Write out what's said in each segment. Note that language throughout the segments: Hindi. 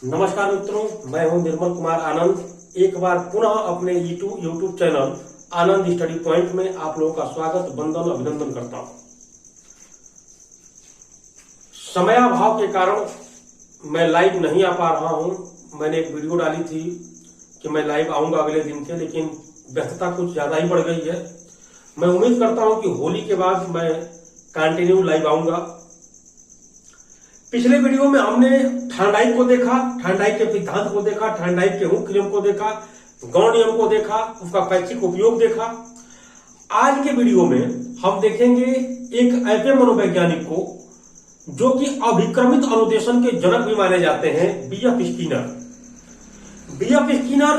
नमस्कार मित्रों, मैं हूं निर्मल कुमार आनंद। एक बार पुनः अपने यूट्यूब चैनल आनंद स्टडी पॉइंट में आप लोगों का स्वागत, वंदन, अभिनंदन करता हूं। समयाभाव के कारण मैं लाइव नहीं आ पा रहा हूं। मैंने एक वीडियो डाली थी कि मैं लाइव आऊंगा अगले दिन से, लेकिन व्यस्तता कुछ ज्यादा ही बढ़ गई है। मैं उम्मीद करता हूं कि होली के बाद मैं कंटिन्यू लाइव आऊंगा। पिछले वीडियो में हमने थर्मोडाइट को देखा, थर्मोडाइट के सिद्धांत को देखा, थर्मोडाइट के मुख्य नियम को देखा, गौण नियम को देखा, उसका शैक्षिक उपयोग देखा। आज के वीडियो में हम देखेंगे एक ऐसे मनोवैज्ञानिक को जो कि अभिक्रमित अनुदेशन के जनक भी माने जाते हैं, बीएफ स्किनर। बीएफ स्किनर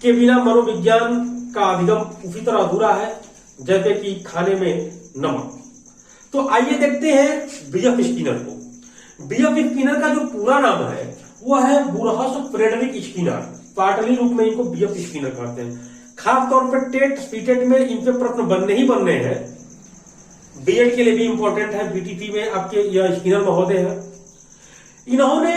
के बिना मनोविज्ञान का अधिगम उसी तरह अधूरा है जैसे कि खाने में नमक। तो आइए देखते हैं बीएफ स्किनर को। बीएफ स्किनर का जो पूरा नाम है वह है बुरहस फ्रेडरिक स्किनर। पाटली रूप में इनको बीएफ स्किनर कहते हैं। खास तौर पर टेट सीटेट में इनसे प्रश्न बनने ही बनने हैं। बीएड के लिए भी इंपॉर्टेंट है, बीटीपी में आपके यह स्किनर महोदय है। इन्होंने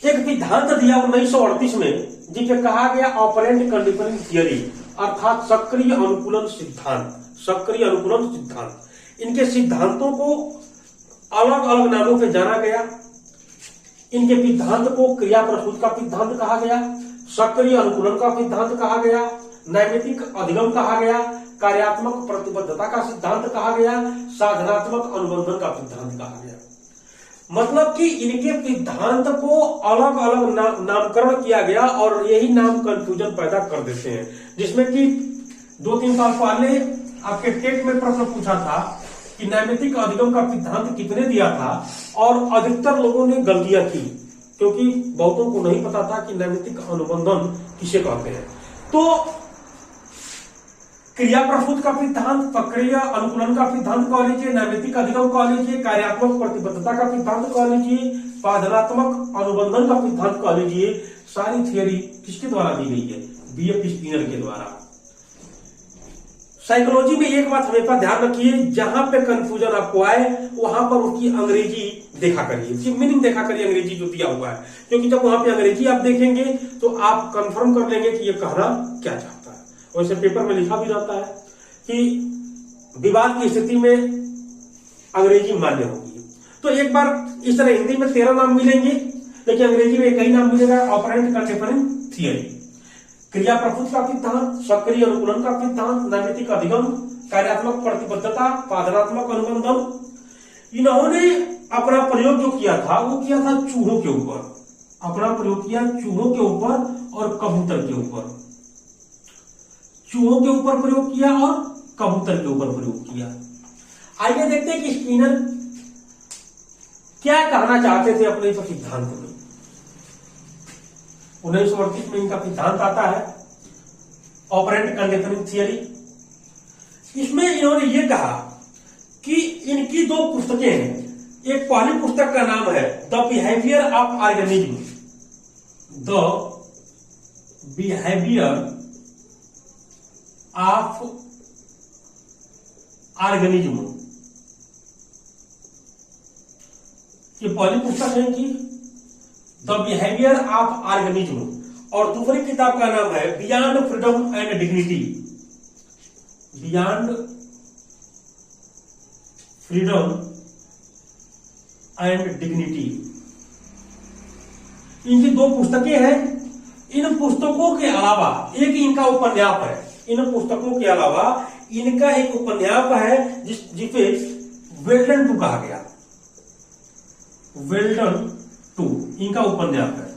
एक सिद्धांत दिया 1938 में जिसे कहा गया ऑपरेंट कंडीशनिंग थियरी, अर्थात सक्रिय अनुकूलन सिद्धांत। सक्रिय अनुकूलन सिद्धांत, इनके सिद्धांतों को अलग अलग नामों से जाना गया। इनके सिद्धांत को क्रिया प्रसूत का सिद्धांत कहा गया, सक्रिय अनुकूलन का सिद्धांत कहा गया, नैमित्तिक अधिगम कहा गया, कार्यात्मक प्रतिबद्धता का सिद्धांत कहा गया, साधनात्मक अनुबंधन का सिद्धांत कहा गया। मतलब कि इनके सिद्धांत को अलग अलग नामकरण किया गया और यही नाम कंफ्यूजन पैदा कर देते हैं। जिसमें कि 2-3 साल पहले आपके टेट में प्रश्न पूछा था कि नैमित्तिक अधिगम का सिद्धांत कितने दिया था, और अधिकतर लोगों ने गलतियां की क्योंकि बहुतों को नहीं पता था कि नैमित्तिक अनुबंधन किसे कहते हैं। तो क्रिया प्रसूत का सिद्धांत, सक्रिय अनुकूलन का सिद्धांत कह लीजिए, नैमित्तिक अधिगम कह लीजिए, कार्यात्मक प्रतिबद्धता का सिद्धांत कह लीजिए, साधनात्मक अनुबंधन का सिद्धांत कह लीजिए, सारी थियरी किसके द्वारा दी गई है? बीएफ स्किनर के द्वारा। साइकोलॉजी में एक बात हमेशा ध्यान रखिए, जहां पे कंफ्यूजन आपको आए वहां पर उसकी अंग्रेजी देखा करिए, उसकी मीनिंग देखा करिए, अंग्रेजी जो दिया हुआ है। क्योंकि जब वहां पे अंग्रेजी आप देखेंगे तो आप कंफर्म कर लेंगे कि ये कहना क्या चाहता है। वैसे पेपर में लिखा भी रहता है कि विवाद की स्थिति में अंग्रेजी मान्य होगी। तो एक बार इस तरह हिंदी में 13 नाम मिलेंगे, लेकिन अंग्रेजी में एक ही नाम मिलेगा, ऑपरेंट कंडीशनिंग थियरी। क्रिया प्रसूत का सिद्धांत, सक्रिय अनुकूलन का सिद्धांत, नैमित्तिक अधिगम, कार्यात्मक प्रतिबद्धता, साधनात्मक अनुबंधन। इन्होंने अपना प्रयोग जो किया था वो किया था चूहों के ऊपर। अपना प्रयोग किया चूहों के ऊपर और कबूतर के ऊपर। चूहों के ऊपर प्रयोग किया और कबूतर के ऊपर प्रयोग किया। आइए देखते हैं कि स्किनर क्या कहना चाहते थे अपने इस सिद्धांत में। 1938 में इनका सिद्धांत आता है, ऑपरेंट कंडीशनिंग थियरी। इसमें इन्होंने ये कहा कि इनकी 2 पुस्तकें हैं। एक पहली पुस्तक का नाम है the behaviour of organism, the behaviour of organism. ये पहली पुस्तक है कि द बिहेवियर ऑफ ऑर्गेनिज्म, और दूसरी किताब का नाम है beyond freedom and dignity. Beyond freedom and dignity, इनकी 2 पुस्तकें हैं। इन पुस्तकों के अलावा एक इनका उपन्यास है। इन पुस्तकों के अलावा इनका एक उपन्यास है जिसे वेल्डन 2 कहा गया। वेल्डन 2 इनका उपन्यास है।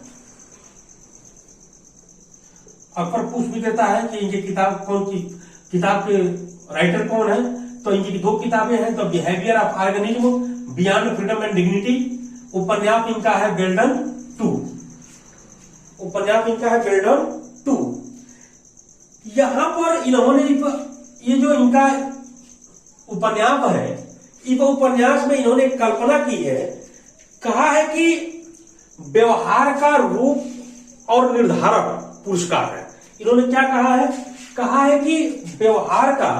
अक्सर पूछ भी देता है कि इनकी किताब कौन सी, किताब के राइटर कौन है। तो इनकी 2 किताबें हैं, the behaviour of organism, beyond freedom and dignity. उपन्यास इनका है वेल्डन 2। उपन्यास इनका है वेल्डन 2। यहां पर इन्होंने ये जो इनका उपन्यास है, इस उपन्यास में इन्होंने कल्पना की है, कहा है कि व्यवहार का रूप और निर्धारक पुरस्कार है। इन्होंने क्या कहा है? कहा है कि व्यवहार का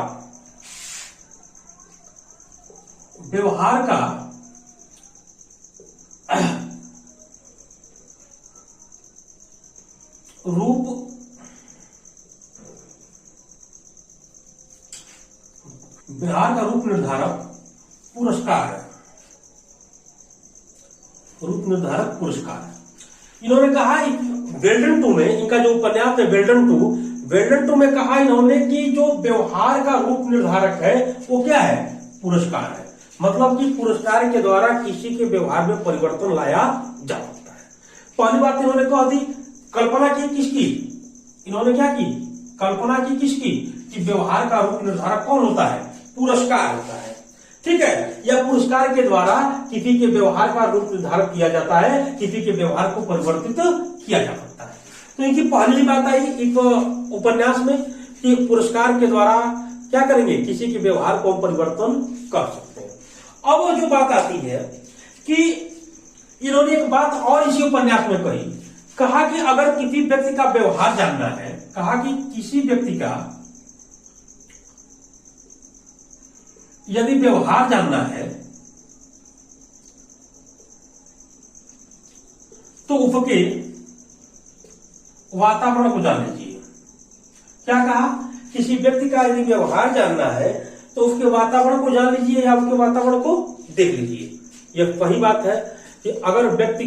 रूप व्यवहार का रूप निर्धारक पुरस्कार है, रूप निर्धारक पुरस्कार। इन्होंने कहा वेल्डन 2 में, इनका जो उपन्यास है वेल्डन 2 में कहा इन्होंने कि जो व्यवहार का रूप निर्धारक है वो क्या है, पुरस्कार है। मतलब कि पुरस्कार के द्वारा किसी के व्यवहार में परिवर्तन लाया जा सकता है। पहली बात इन्होंने कह दी, कल्पना की किसकी, इन्होंने क्या की, कल्पना की किसकी, कि व्यवहार का रूप निर्धारक कौन होता है, पुरस्कार होता है। ठीक है, या पुरस्कार के द्वारा किसी के व्यवहार का रूप निर्धारक किया जाता है, किसी के व्यवहार को परिवर्तित किया जा सकता है। तो इनकी पहली बात आई एक उपन्यास में कि पुरस्कार के द्वारा क्या करेंगे, किसी के व्यवहार को परिवर्तन कर सकते हैं। अब वो जो बात आती है कि इन्होंने एक बात और इसी उपन्यास में कही, कहा कि अगर किसी व्यक्ति का व्यवहार जानना है, कहा कि किसी व्यक्ति का यदि व्यवहार जानना है तो उसके वातावरण को जान लीजिए। क्या कहा, किसी व्यक्ति का यदि व्यवहार जानना है तो उसके वातावरण को जान लीजिए या उसके वातावरण को देख लीजिए। यह वही बात है कि अगर व्यक्ति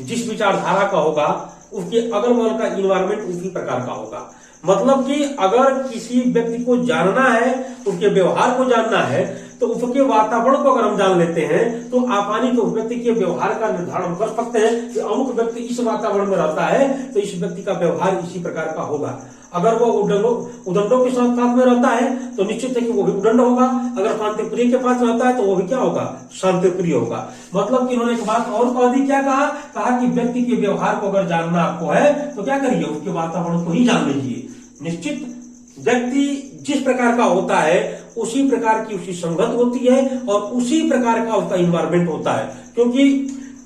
जिस विचारधारा का होगा उसके अगल बगल का इन्वायरमेंट उसी प्रकार का होगा। मतलब कि अगर किसी व्यक्ति को जानना है, उसके व्यवहार को जानना है, तो उसके वातावरण को अगर हम जान लेते हैं तो आसानी से उस व्यक्ति के व्यवहार का निर्धारण कर सकते हैं कि अमुक व्यक्ति इस वातावरण में रहता है तो इस व्यक्ति का व्यवहार इसी प्रकार का होगा। अगर वो उदंडों के साथ में रहता है तो निश्चित है कि वो भी उदंड होगा। अगर शांतिप्रिय के पास रहता है तो वो भी क्या होगा, शांतिप्रिय होगा। मतलब कि इन्होंने एक बात और कह दी, क्या कहा कि व्यक्ति के व्यवहार को अगर जानना आपको है तो क्या करिए, उसके वातावरण को ही जान लीजिए। निश्चित व्यक्ति जिस प्रकार का होता है उसी प्रकार की उसकी संगत होती है और उसी प्रकार का उसका इन्वायरमेंट होता है, क्योंकि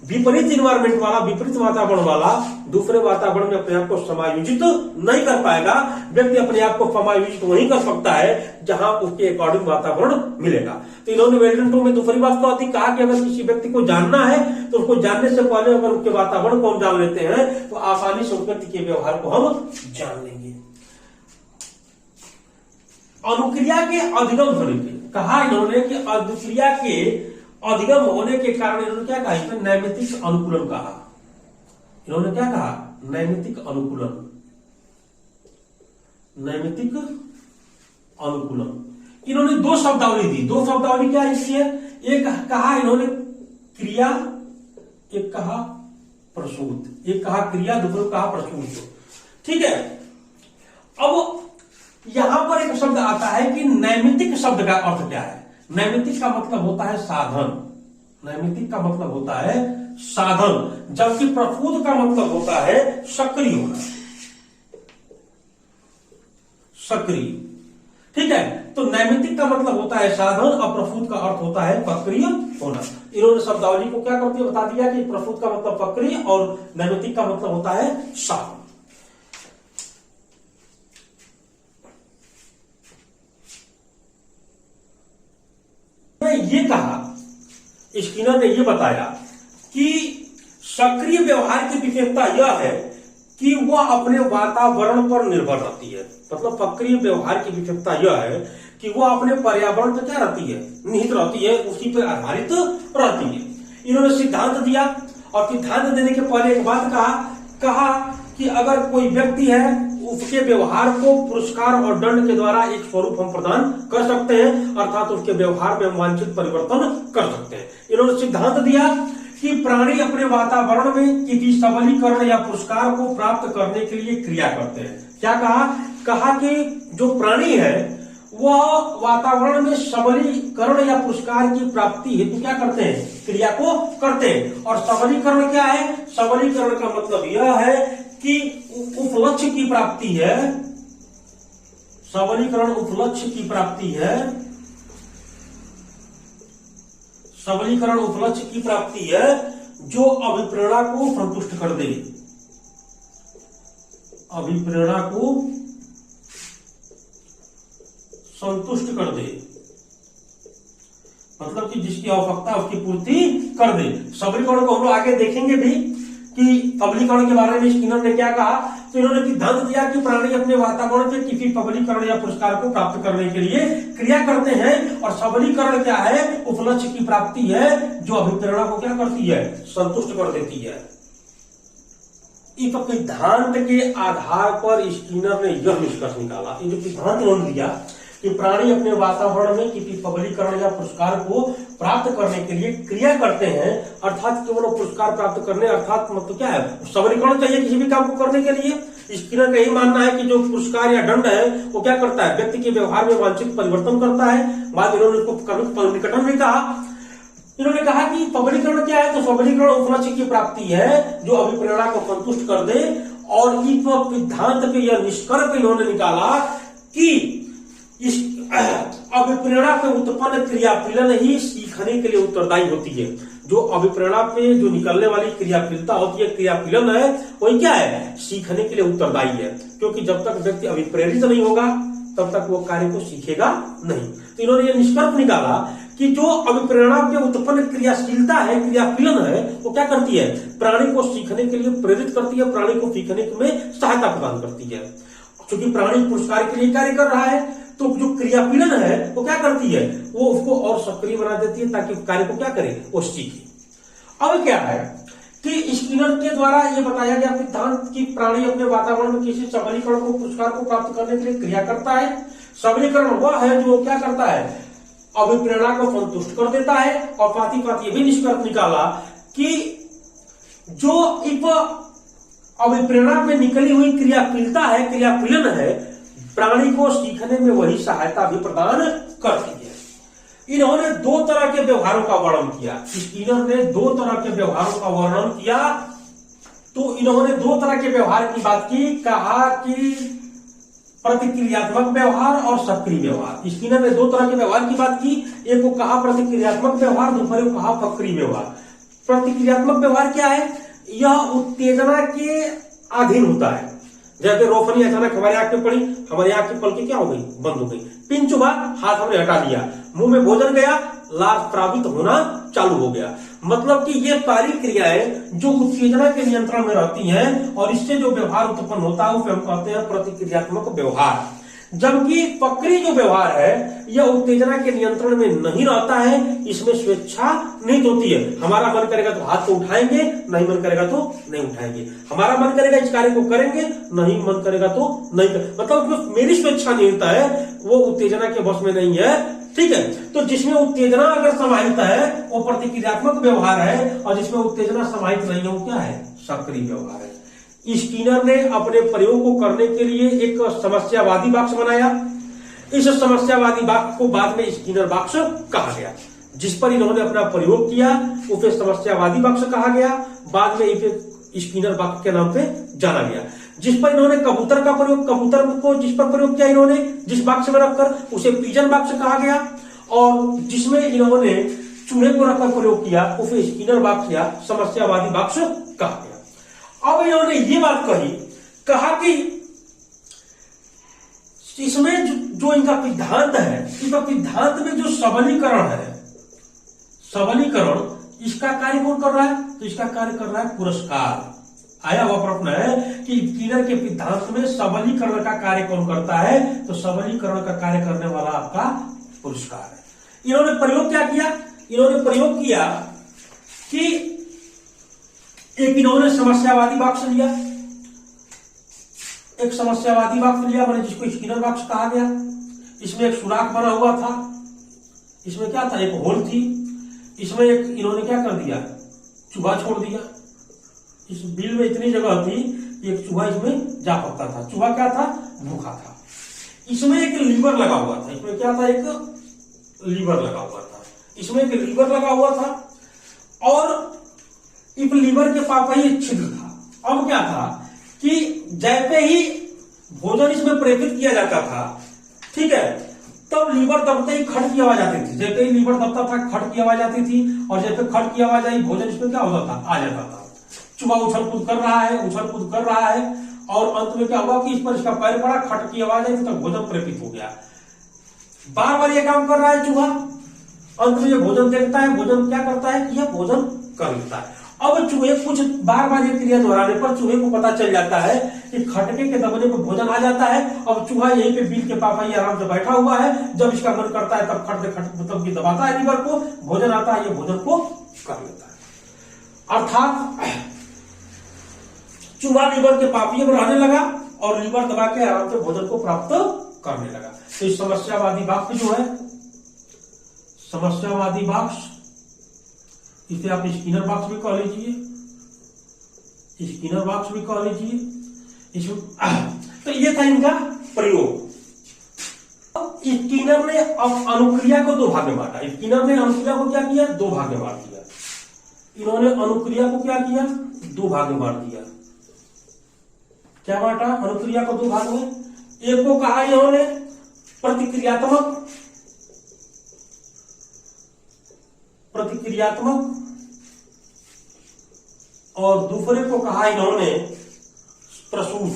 विपरीत इन्वायरमेंट वाला, विपरीत वातावरण वाला दूसरे वातावरण में अपने आप को समायोजित नहीं कर पाएगा। व्यक्ति अपने आप को समायोजित वही कर सकता है जहां उसके अकॉर्डिंग वातावरण मिलेगा। तो इन्होंने वेल्डन 2 में दूसरी बात तो कहा कि अगर किसी व्यक्ति को जानना है तो उसको जानने से पहले अगर उसके वातावरण को हम जान लेते हैं तो आसानी से उस व्यक्ति के व्यवहार को हम जान लेंगे। अनुक्रिया के अधिगम होने के कहा इन्होंने कि अनुक्रिया के अधिगम होने के कारण इन्होंने क्या कहा, इसमें नैमित्तिक अनुकूलन कहा। इन्होंने क्या कहा, नैमित्तिक अनुकूलन, नैमित्तिक अनुकूलन। इन्होंने दो शब्दावली दी। दो शब्दावली क्या इसकी है, एक कहा इन्होंने क्रिया, एक कहा प्रसूत। एक कहा क्रिया, दूसरा कहा प्रसूत। ठीक है, अब यहां पर एक शब्द आता है कि नैमित्तिक शब्द का अर्थ क्या है। नैमित्तिक का मतलब होता है साधन, नैमित्तिक का मतलब होता है साधन, जबकि प्रसूत का मतलब होता है सक्रिय होना, सक्रिय। ठीक है, तो नैमित्तिक का मतलब होता है साधन और प्रसूत का अर्थ होता है सक्रिय होना। इन्होंने शब्दावली को क्या करती है बता दिया कि प्रसूत का मतलब सक्रिय और नैमित्तिक का मतलब होता है साधन। ये कहा, स्किनर ने ये बताया कि सक्रिय व्यवहार की विशेषता यह है कि वह अपने वातावरण पर निर्भर रहती है। मतलब सक्रिय व्यवहार की विशेषता यह है कि वह अपने पर्यावरण पर क्या रहती है, निहित रहती है, उसी पर आधारित रहती है। इन्होंने सिद्धांत दिया और सिद्धांत देने के पहले एक बात कहा कि अगर कोई व्यक्ति है उसके व्यवहार को पुरस्कार और दंड के द्वारा एक स्वरूप हम प्रदान कर सकते हैं, अर्थात उसके व्यवहार में हम वांछित परिवर्तन कर सकते हैं। इन्होंने सिद्धांत दिया कि प्राणी अपने वातावरण में किसी सबलीकरण या पुरस्कार को प्राप्त करने के लिए क्रिया करते हैं। क्या कहा कि जो प्राणी है वह वातावरण में सबलीकरण या पुरस्कार की प्राप्ति हेतु क्या करते हैं, क्रिया को करते हैं। और सबलीकरण क्या है, सबलीकरण का मतलब यह है कि उस लक्ष्य की प्राप्ति है, सबलीकरण उस लक्ष्य की प्राप्ति है, सबलीकरण उस लक्ष्य की प्राप्ति है जो अभिप्रेरणा को संतुष्ट कर दे, अभिप्रेरणा को संतुष्ट कर दे, मतलब कि जिसकी आवश्यकता उसकी पूर्ति कर दे। सबलीकरण को हम लोग आगे देखेंगे भी कि फबलीकरण के बारे में स्किनर ने क्या कहा, तो इन्होंने सिद्धांत दिया कि प्राणी अपने वातावरण से किसी फबलीकरण या पुरस्कार को प्राप्त करने के लिए क्रिया करते हैं, और सबलीकरण क्या है, उस लक्ष्य की प्राप्ति है जो अभिप्रेरणा को क्या करती है, संतुष्ट कर देती है। इस सिद्धांत के आधार पर स्किनर ने यह निष्कर्ष निकाला, ये जो सिद्धांत उन्होंने दिया कि प्राणी अपने वातावरण में किसी सबलीकरण या पुरस्कार को प्राप्त करने के लिए क्रिया करते हैं, अर्थात केवल पुरस्कार प्राप्त करने, अर्थात मतलब क्या है, सबलीकरण चाहिए किसी भी काम को करने के लिए। स्किनर का यही मानना है कि जो पुरस्कार या दंड है वो क्या करता है, व्यक्ति के व्यवहार में वांछित परिवर्तन करता है। बाद इन्होंने उसको निकटन भी कहा। इन्होंने कहा कि सबलीकरण क्या है, तो सबलीकरण उस लक्ष्य की प्राप्ति है जो अभिप्रेरणा को संतुष्ट कर दे। और इस सिद्धांत पे यह निष्कर्ष इन्होंने निकाला कि इस अभिप्रेरणा पे उत्पन्न क्रियाशीलन ही सीखने के लिए उत्तरदायी होती है। जो अभिप्रेरणा पे जो निकलने वाली क्रियाशीलता होती है, क्रियाशीलन है, वही क्या है, सीखने के लिए उत्तरदायी है। क्योंकि जब तक व्यक्ति अभिप्रेरित नहीं होगा तब तक वो कार्य को सीखेगा नहीं। तो इन्होंने ये निष्कर्ष निकाला कि जो अभिप्रेरणा पे उत्पन्न क्रियाशीलता है, क्रियाशीलन है, वो क्या करती है, प्राणी को सीखने के लिए प्रेरित करती है, प्राणी को सीखने में सहायता प्रदान करती है। क्योंकि प्राणी पुरस्कार के लिए कार्य कर रहा है, तो जो क्रियाशीलन है वो क्या करती है, वो उसको और सक्रिय बना देती है ताकि कार्य को क्या करे, वो सीखे। अब क्या है कि स्किनर के द्वारा ये बताया गया सिद्धांत कि प्राणी अपने वातावरण में किसी सबलीकरण को, पुरस्कार को प्राप्त करने के लिए क्रिया करता है। सबलीकरण वह है जो क्या करता है, अभिप्रेरणा को संतुष्ट कर देता है। और साथ ही साथ ये भी निष्कर्ष निकाला कि जो अभिप्रेरणा में निकली हुई क्रियाशीलता है, क्रियाशीलन है, प्राणी को सीखने में वही सहायता भी प्रदान करती है। इन्होंने दो तरह के व्यवहारों का वर्णन किया। स्किनर ने दो तरह के व्यवहारों का वर्णन किया। तो इन्होंने दो तरह के व्यवहार की बात की, कहा कि प्रतिक्रियात्मक व्यवहार और सक्रिय व्यवहार। स्किनर ने दो तरह के व्यवहार की बात की, एक को कहा प्रतिक्रियात्मक व्यवहार, दूसरे को कहा सक्रिय व्यवहार। प्रतिक्रियात्मक व्यवहार क्या है, यह उत्तेजना के अधीन होता है। जैसे रोशनी अचानक हमारे आंख में पड़ी, हमारी आंख की पलकें क्या हो गई, बंद हो गई। पिन चुभा, हाथ हमने हटा लिया, मुंह में भोजन गया, लार स्रावित होना चालू हो गया। मतलब कि ये सारी क्रियाएं जो उत्तेजना के नियंत्रण में रहती हैं और इससे जो व्यवहार उत्पन्न होता है उसे हम कहते हैं प्रतिक्रियात्मक व्यवहार। जबकि सक्रिय जो व्यवहार है यह उत्तेजना के नियंत्रण में नहीं रहता है, इसमें स्वेच्छा नहीं होती है। हमारा मन करेगा तो हाथ को उठाएंगे, नहीं मन करेगा तो नहीं उठाएंगे। हमारा मन करेगा इस कार्य को करेंगे, नहीं मन करेगा तो नहीं मतलब मेरी स्वेच्छा नहीं होता है, वो उत्तेजना के वश में नहीं है। ठीक है, तो जिसमें उत्तेजना अगर समाहित है वो प्रतिक्रियात्मक व्यवहार है, और जिसमें उत्तेजना समाहित नहीं है वो क्या है, सक्रिय व्यवहार है। स्किनर ने अपने प्रयोग को करने के लिए एक समस्यावादी वाक्य बनाया। इस समस्यावादी वाक्य को बाद में स्किनर वाक्य कहा गया। जिस पर इन्होंने अपना प्रयोग किया उसे समस्यावादी वाक्य कहा गया, बाद में इसे स्किनर वाक्य के नाम पे जाना गया। जिस पर इन्होंने कबूतर का प्रयोग, कबूतर को जिस पर प्रयोग किया इन्होंने जिस वाक्य में रखकर, उसे पिजन वाक्य कहा गया। और जिसमें इन्होंने चूहे को रखकर प्रयोग किया उसे स्किनर वाक्य या समस्यावादी वाक्य कहा गया। अब इन्होंने ये बात कहा कि इसमें जो इनका सिद्धांत है, इनका सिद्धांत में जो सबलीकरण है, सबलीकरण इसका कार्य कौन कर रहा है, तो इसका कार्य कर रहा है पुरस्कार। आया हुआ प्रश्न है कि स्किनर के सिद्धांत में सबलीकरण का कार्य कौन करता है, तो सबलीकरण का कार्य करने वाला आपका पुरस्कार है। इन्होंने प्रयोग क्या किया, इन्होंने प्रयोग किया कि एक इन्होंने समस्यावादी वाक्य लिया, एक समस्यावादी वाक्य लिया मैंने जिसको स्किनर वाक्य कहा गया। इसमें एक सुराख बना हुआ था, इसमें क्या था, एक होल थी, इसमें एक इन्होंने क्या कर दिया, चूहा छोड़ दिया। इस बिल में इतनी जगह थी कि एक चूहा इसमें जा सकता था। चूहा क्या था, भूखा था। इसमें एक लीवर लगा हुआ था, इसमें क्या था, एक लीवर लगा हुआ था, इसमें एक लीवर लगा हुआ था और इस लीवर के पास ही एक छिद्र था। अब क्या था कि जैसे ही भोजन इसमें प्रेरित किया जाता था, ठीक है, तब लीवर दबते ही खट की आवाज आती थी। जैसे ही लीवर दबता था खट की आवाज आती थी, और जैसे खट की आवाज आई भोजन इसमें क्या होता था, आ जाता था। चूहा उछल कूद कर रहा है, उछल कूद कर रहा है, और अंत में क्या हुआ कि इस पर इसका पैर पड़ा, खट की आवाज आई तो भोजन प्रेरित हो गया। बार बार यह काम कर रहा है चूहा, अंत में ये भोजन देखता है, भोजन क्या करता है, यह भोजन कर लेता है। अब चूहे कुछ बार बार ये क्रिया दोहराने पर चूहे को पता चल जाता है कि खटके के दबने पर भोजन आ जाता है। अब चूहा यहीं पे बिल के पापा ये आराम से बैठा हुआ है, जब इसका मन करता है तब खट मतलब कि दबाता है लीवर को, भोजन आता है, ये भोजन को कर लेता है। अर्थात चूहा लीवर के पापियों में रहने लगा और लीवर दबा के आराम से भोजन को प्राप्त करने लगा। तो इस समस्यावादी वाक्य जो है, समस्यावादी वाक्य, इसे आप स्किनर बॉक्स भी कह लीजिए, स्किनर बॉक्स भी कह लीजिए इसमें। तो ये था इनका प्रयोग। स्किनर ने अब अनुक्रिया को दो भाग में बांटा। स्किनर ने अनुक्रिया को क्या किया? दो भाग में बांट दिया। इन्होंने अनुक्रिया को क्या किया? दो भाग में बांट दिया। क्या बांटा? अनुक्रिया को दो भाग में। एक को कहा इन्होंने प्रतिक्रियात्मक और दूसरे को कहा इन्होंने प्रसूत।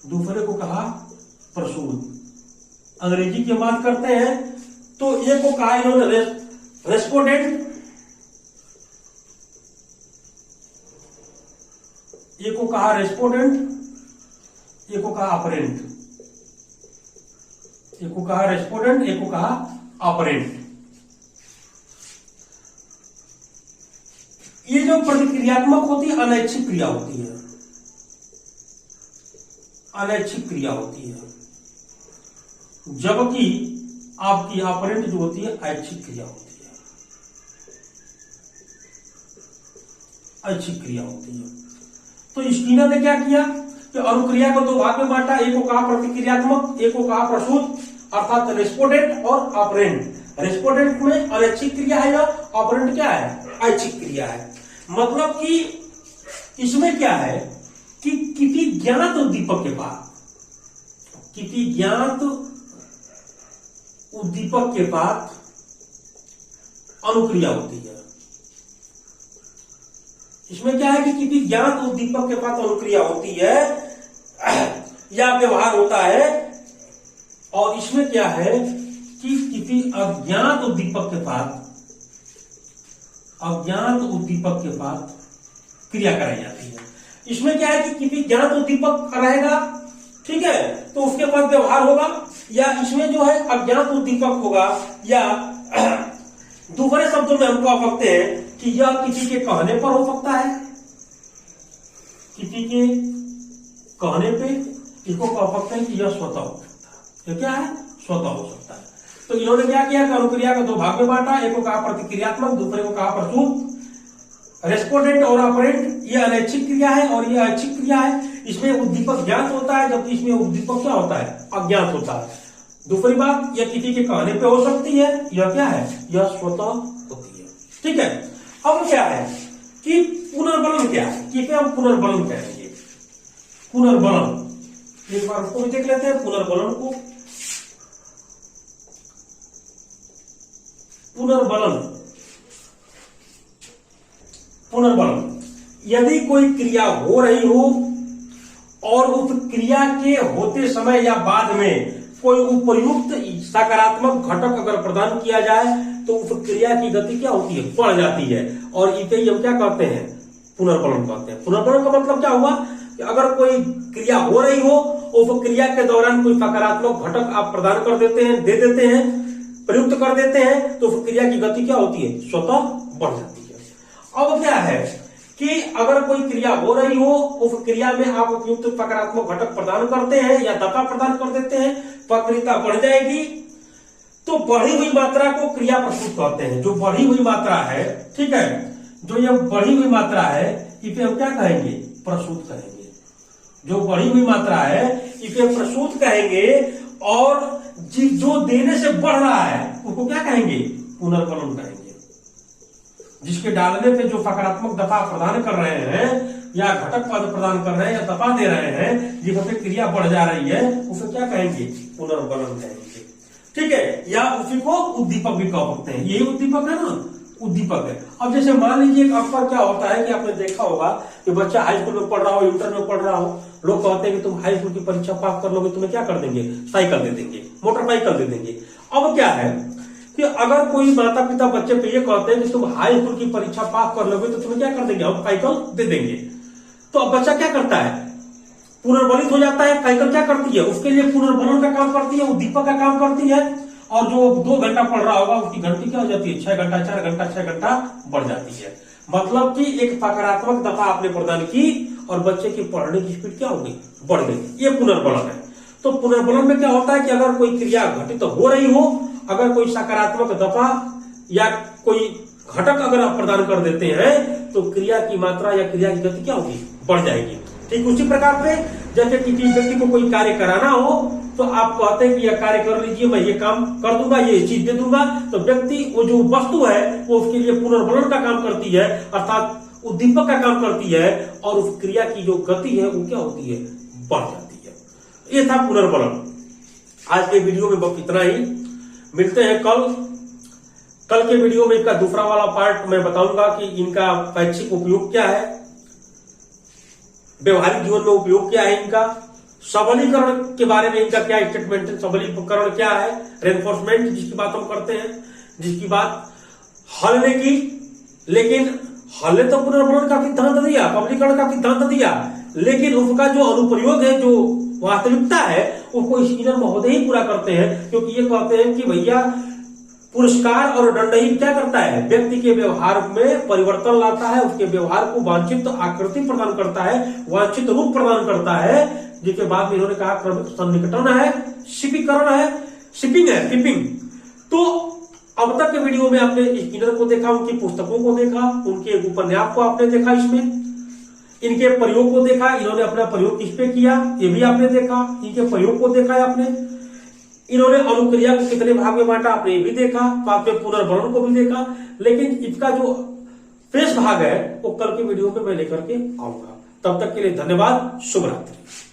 दूसरे को कहा प्रसूत। अंग्रेजी की बात करते हैं तो एक को कहा इन्होंने रेस्पोंडेंट, एक को कहा रेस्पोंडेंट, एक को कहा ऑपरेंट। एक को कहा रेस्पोंडेंट, एक को कहा ऑपरेंट। ये जो प्रतिक्रियात्मक होती है अनैच्छिक क्रिया होती है, अनैच्छिक क्रिया होती है, जबकि आपकी ऑपरेंट जो होती है ऐच्छिक क्रिया होती है, ऐच्छिक क्रिया होती है। तो स्किनर ने क्या किया कि अनुक्रिया को दो भाग में बांटा। एक को कहा प्रतिक्रियात्मक, एक को कहा प्रसूत, अर्थात रेस्पोंडेंट और ऑपरेंट। रेस्पोंडेंट में अनैच्छिक क्रिया है या ऑपरेंट क्या है? ऐच्छिक क्रिया है। मतलब कि इसमें क्या है कि किसी ज्ञात उद्दीपक के बाद, किसी ज्ञात उद्दीपक के बाद अनुक्रिया होती है। इसमें क्या है कि किसी ज्ञात उद्दीपक के बाद अनुक्रिया होती है या व्यवहार होता है। और इसमें क्या है कि किसी अज्ञात उद्दीपक के बाद, अज्ञात उद्दीपक के बाद क्रिया कराई जाती है। इसमें क्या है कि किसी ज्ञात उद्दीपक रहेगा, ठीक है, तो उसके बाद व्यवहार होगा, या इसमें जो है अज्ञात उद्दीपक होगा, या दूसरे शब्दों में हम कह सकते हैं कि यह किसी के कहने पर हो सकता है, किसी के कहने पे इसको कह सकते हैं कि यह स्वतः हो सकता है। यह क्या है? स्वतः हो सकता है। तो इन्होंने क्या किया कि अनुक्रिया को दो भाग में बांटा। एक को कहा प्रतिक्रियात्मक, दूसरे को कहा प्रसूत। रेस्पोंडेंट और ऑपरेंट ये अनैच्छिक क्रिया है और ये ऐच्छिक क्रिया है। इसमें उद्दीपक ज्ञात होता है, जबकि इसमें उद्दीपक क्या होता है? अज्ञात होता है। दूसरी बात, यह किसी के कहने पे हो सकती है, यह क्या है? यह स्वतः होती है। ठीक है। अब क्या है कि पुनर्बलन क्या है, कि हम पुनर्बलन कहेंगे। पुनर्बलन एक बार उसको भी देख लेते हैं। पुनर्बलन को, पुनर्बलन, पुनर्बलन यदि कोई क्रिया हो रही हो और उस क्रिया के होते समय या बाद में कोई उपयुक्त सकारात्मक घटक अगर प्रदान किया जाए तो उस क्रिया की गति क्या होती है? बढ़ जाती है। और इसे हम क्या कहते हैं? पुनर्बलन कहते हैं। पुनर्बलन का मतलब क्या हुआ कि अगर कोई क्रिया हो रही हो, उस क्रिया के दौरान कोई सकारात्मक घटक आप प्रदान कर देते हैं, दे देते हैं, प्रयुक्त कर देते हैं, तो उस क्रिया की गति क्या होती है? स्वतः बढ़ जाती है। अब क्या है कि अगर कोई क्रिया हो रही हो, उस क्रिया में आप उपयुक्त सकारात्मक घटक प्रदान करते हैं या दफा प्रदान कर देते हैं, प्रक्रिया बढ़ जाएगी। तो बढ़ी हुई मात्रा को क्रिया प्रसूत कहते हैं। जो बढ़ी हुई मात्रा है, ठीक है, जो ये बढ़ी हुई मात्रा है, इसे हम क्या कहेंगे? प्रसूत कहेंगे। जो बढ़ी हुई मात्रा है इसे प्रसूत कहेंगे। और जो देने से बढ़ रहा है उसको क्या कहेंगे? पुनर्बलन कहेंगे। जिसके डालने से जो सकारात्मक दफा प्रदान कर रहे हैं या घटक पद प्रदान कर रहे हैं या दफा दे रहे हैं, जिससे क्रिया बढ़ जा रही है, उसे क्या कहेंगे? पुनर्बलन कहेंगे। ठीक है। या उसी को उद्दीपक भी कह सकते हैं। यही उद्दीपक है ना, उद्दीपक है। अब जैसे मान लीजिए अक्सर क्या होता है कि आपने देखा होगा कि बच्चा हाई स्कूल में पढ़ रहा हो, इंटर में पढ़ रहा हो, लोग कहते हैं कि तुम हाई स्कूल की परीक्षा पास कर लोगे, तुम्हें क्या कर देंगे? साइकिल दे देंगे, मोटरसाइकिल दे देंगे। अब क्या है कि अगर कोई माता पिता बच्चे पे ये कहते हैं कि तुम हाई स्कूल की परीक्षा पास कर लोगे तो तुम्हें क्या कर देंगे, हम साइकिल दे देंगे। तो अब बच्चा क्या करता है, पुनर्बलित हो जाता है। साइकिल क्या करती है, उसके लिए पुनर्बलन का काम करती है, उद्दीपक का काम करती है। और जो 2 घंटा पढ़ रहा होगा उसकी घंटी क्या हो जाती है, 6 घंटा, 4 घंटा, 6 घंटा बढ़ जाती है। मतलब कि एक सकारात्मक दफा आपने प्रदान की और बच्चे की पढ़ने की स्पीड क्या हो गई, बढ़ गई। ये पुनर्बलन है। तो पुनर्बलन में क्या होता है कि अगर कोई क्रिया घटित तो हो रही हो, अगर कोई सकारात्मक दफा या कोई घटक अगर आप प्रदान कर देते हैं तो क्रिया की मात्रा या क्रिया की गति क्या होगी, बढ़ जाएगी। ठीक उसी प्रकार से जैसे किसी व्यक्ति को कोई कार्य कराना हो तो आप कहते हैं कि यह कार्य कर लीजिए, मैं ये काम कर दूंगा, ये चीज दे दूंगा। तो व्यक्ति वो जो वस्तु है वो उसके लिए पुनर्बलन का काम करती है, अर्थात उद्दीपक का काम करती है, और उस क्रिया की जो गति है वो क्या होती है, बढ़ जाती है। ये था पुनर्बलन। आज के वीडियो में बस इतना ही। मिलते हैं कल के वीडियो में। इसका दूसरा वाला पार्ट मैं बताऊंगा कि इनका शैक्षिक उपयोग क्या है, व्यवहारिक जीवन में उपयोग क्या है इनका, सबलीकरण के बारे में इनका क्या स्टेटमेंट है, सबलीकरण क्या है, रेनफोर्समेंट जिसकी बात हम करते हैं, जिसकी बात हल ने की। लेकिन हल ने तो पुनर्बलन का सिद्धांत दिया, सबलीकरण का सिद्धांत दिया, लेकिन उसका जो अनुप्रयोग है, जो वास्तविकता है, उसको स्किनर महोदय ही पूरा करते हैं। क्योंकि ये कहते हैं कि भैया पुरस्कार और दंड ही क्या करता है, व्यक्ति के व्यवहार में परिवर्तन लाता है, उसके व्यवहार को वांछित आकृति प्रदान करता है, वांछित रूप प्रदान करता है। जिसके बाद में इन्होंने कहा क्रमिक सन्निकटन है, शिपीकरण है, शिपिंग है, शिपिंग। तो अब तक के वीडियो में आपने स्किनर को देखा, उनकी पुस्तकों को देखा, उनके उपन्यास को आपने देखा, इसमें इनके प्रयोग को देखा, इन्होंने अपना प्रयोग किस पे किया ये भी आपने देखा, इनके प्रयोग को देखा है आपने, इन्होंने अनुक्रिया को कितने भाग में बांटा आपने ये भी देखा, आपने पुनर्बलन को भी देखा। लेकिन इसका जो शेष भाग है वो कल के वीडियो में मैं लेकर के आऊंगा। तब तक के लिए धन्यवाद, शुभ रात्रि।